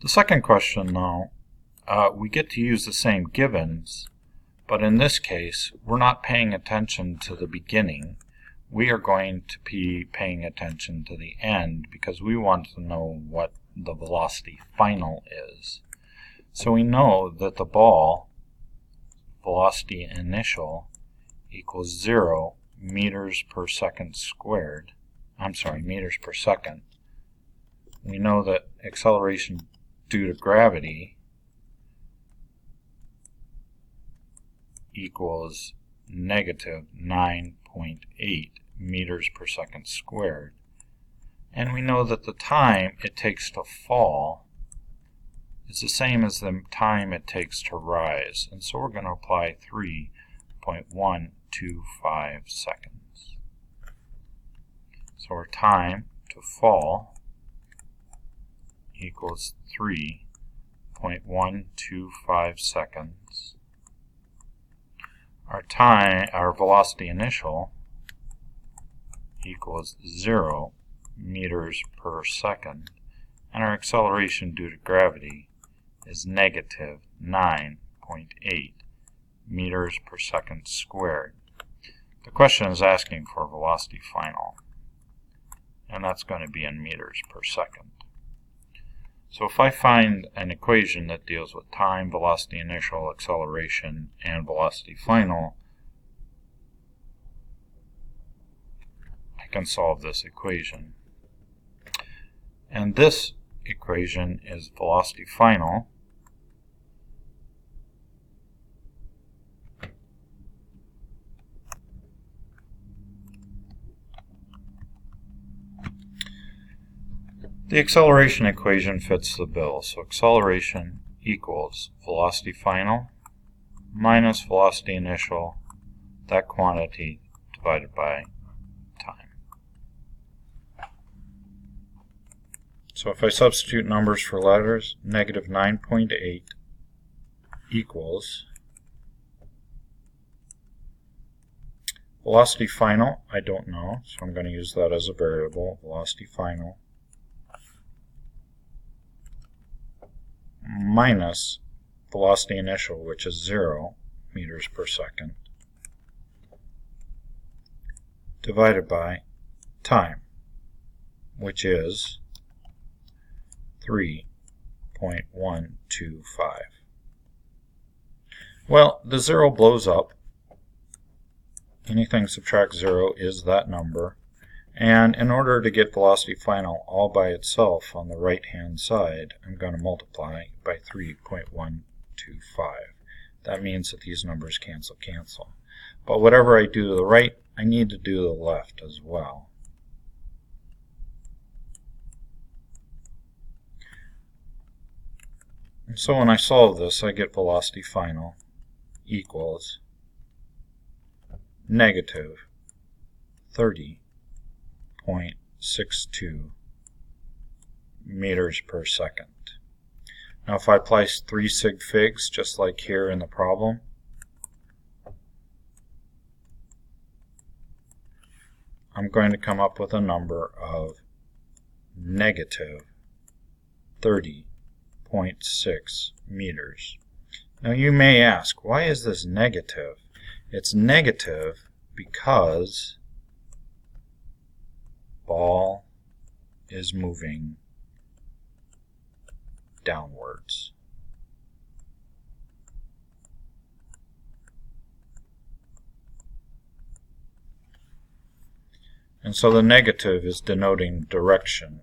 The second question, though, we get to use the same givens, but in this case, we're not paying attention to the beginning. We are going to be paying attention to the end because we want to know what the velocity final is. So we know that the ball velocity initial equals 0 meters per second squared. Meters per second. We know that acceleration due to gravity equals negative 9.8 meters per second squared. And we know that the time it takes to fall is the same as the time it takes to rise. And so we're going to apply 3.125 seconds. So our time to fall equals 3.125 seconds. Our velocity initial equals 0 meters per second, and our acceleration due to gravity is negative 9.8 meters per second squared. The question is asking for velocity final, and that's going to be in meters per second. So if I find an equation that deals with time, velocity initial, acceleration, and velocity final, I can solve this equation. And this equation is velocity final The acceleration equation fits the bill. So acceleration equals velocity final minus velocity initial, that quantity divided by time. So if I substitute numbers for letters, negative 9.8 equals velocity final, I don't know, so I'm going to use that as a variable, velocity final, minus velocity initial, which is 0 meters per second, divided by time, which is 3.125. Well, the 0 blows up. Anything subtract 0 is that number. And in order to get velocity final all by itself on the right-hand side, I'm going to multiply by 3.125. That means that these numbers cancel. But whatever I do to the right, I need to do to the left as well. And so when I solve this, I get velocity final equals negative 30.62 meters per second. Now if I apply 3 sig figs, just like here in the problem, I'm going to come up with a number of negative 30.6 meters. Now you may ask, why is this negative? It's negative because ball is moving downwards. And so the negative is denoting direction.